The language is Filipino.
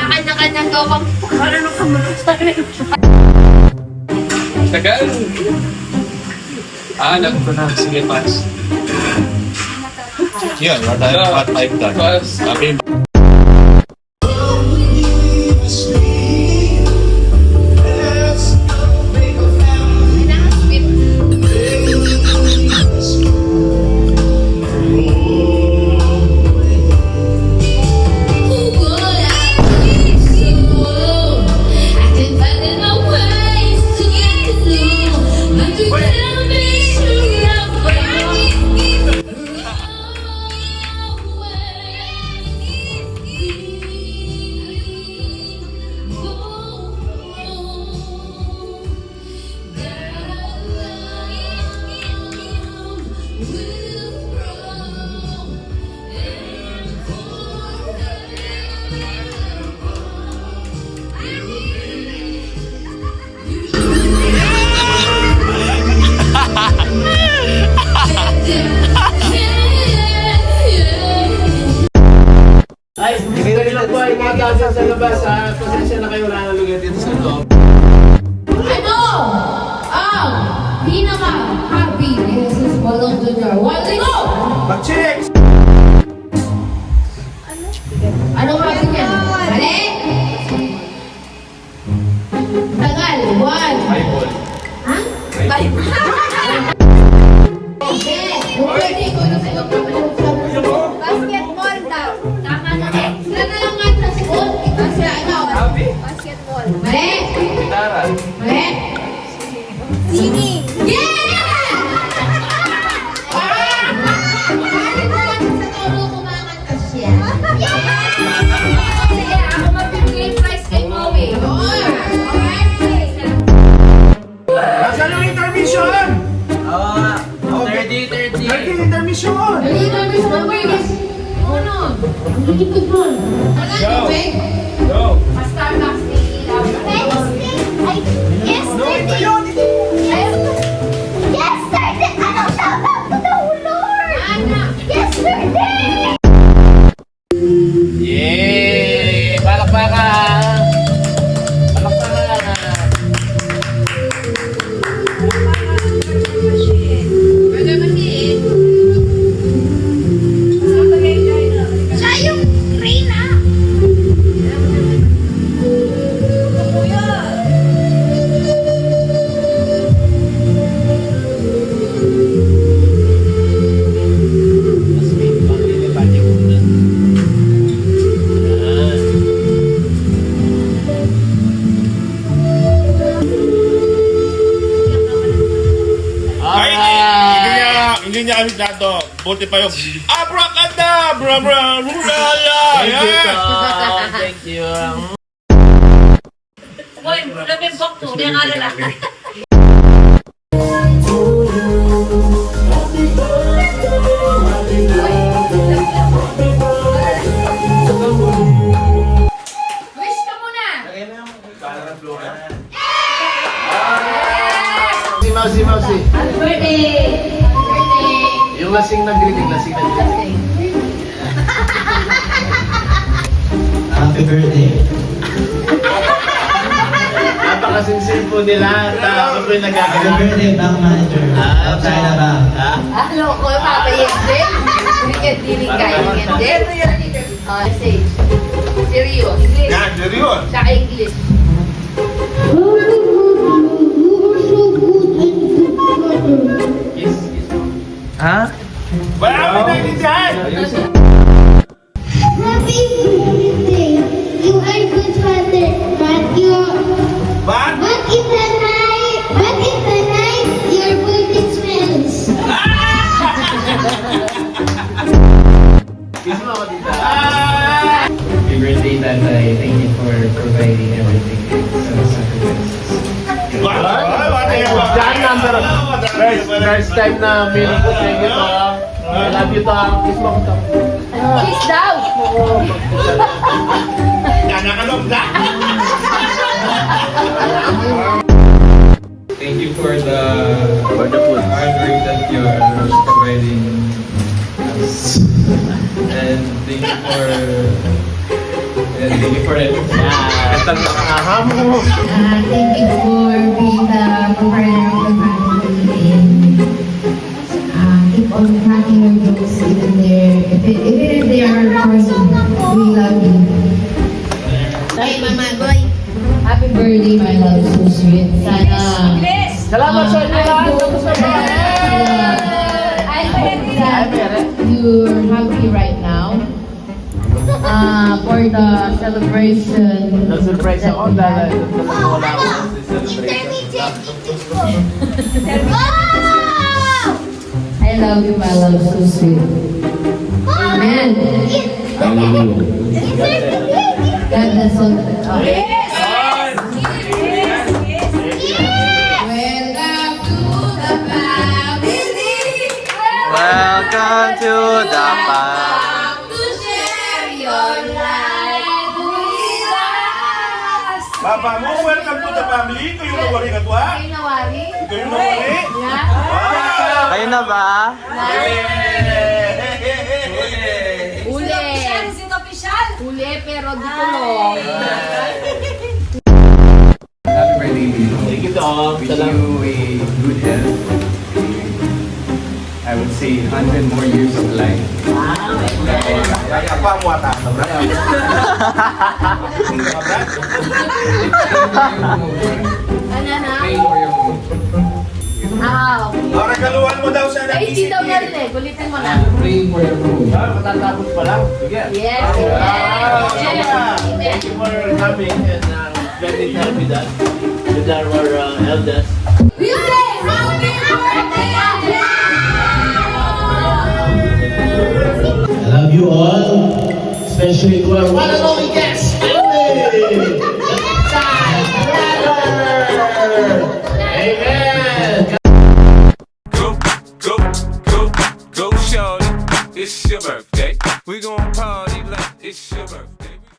Kanya-kanyang gawang ano ka mo? Tagal. Alam ko na. Sige, pass. Yun, wala tayong hot pipe done. Pass. Sabi, Ay, hindi lang po ay magkasa sa labas ha. Pasensya na kayo, wala na lugar dito sa loob. Ano? Ang pinaka-happy ni Jesus Balong Jr. One linggo! Mag-check! Anong happy niya? Mali! Tagal. One. Bible. Ha? Bible. Yes. Pwede ko na sa iyo. Basketball daw. Tama na eh. Sila na lang nga sa school. Kasi ano? Basketball. Mali. Gitara. Mali. Singing. Yeah! Sa toro kumakanta siya. Sige, ako mabibigay prize kay Moe. Nasaan yung intermission? 30 intermission! Dali na, Miss Mawis. Uno. Ang likod mo. Wala tubig. Go! Pa-Starbucks ni Ilaw. Yesterday! Ano? Shout out to the Lord! Ana. Yesterday! Yay! Palakpakan! Palakpakan! Pwede matiin. Siya yung Reyna! hindi niya kami dato. Buti pa yung abracadabra, bra, rurala. Thank you. Boy, labing bok to. Di nga lalaki. Wish ka muna. Si Mausi. Happy birthday. Happy birthday. Yung lasing nag-greeting, lasing nag-greeting. Happy birthday. Napakasinsin po nila. Ako po yung Happy nagkakaroon. birthday, bank manager. Outside na ba? Ano ko, Papa Yendel? Hindi kaya Yendel. Say, serious. Yan, yun. Tsaka English. Ha? Wala kami naiintindihan. Happy birthday! You are good father, Ba? but in the night, your birthday smells. Kiss mo ako dito. Happy birthday, Tatay. Thank you for providing everything. So, sacrifices. John, number first time na meaning ko sa inyo to. I love you, Tom. Kiss mo ko, Tom. Kiss daw. Yan, nakalog na. Thank you for the For the food. hard work that you are providing us. And thank you for everything. Ito ang nakaham mo. Thank you for being the provider of the family and keep on cracking your jokes even if they are person. We love you. Hey, Mama Goy. Happy birthday, my love. So sweet. Sana. Salamat sa inyo lahat. I hope that you're happy right now. For the celebration. Na-surprise ako dahil wala ako sa celebration. I love you, my love. So sweet. Amen. God bless all. Okay. Welcome to the family. To share your life with us. Papa mo, welcome to the family. Ito yung nawari ka to, ha? Kayo nawari? Ito yung nawari. Yeah. Kayo na ba? Uli. Uli, pero dito long. Happy birthday, Lilo. Thank you, Tom. Wish you a good health. I would say 100 more years of life. Kaya pa mo ata. Ano na? Pray for your mood. Para galuhan mo daw siya ng Ay, hindi daw narinig. Ulitin mo na. Pray for your mood. Matatapos pa lang. Sige. Yes, Thank yes. you for coming and spending time with us, with our eldest. We say happy birthday, I love you all, especially to our one and only guest, family! Amen! Go, shorty. It's your birthday. We gon' party like it's your birthday.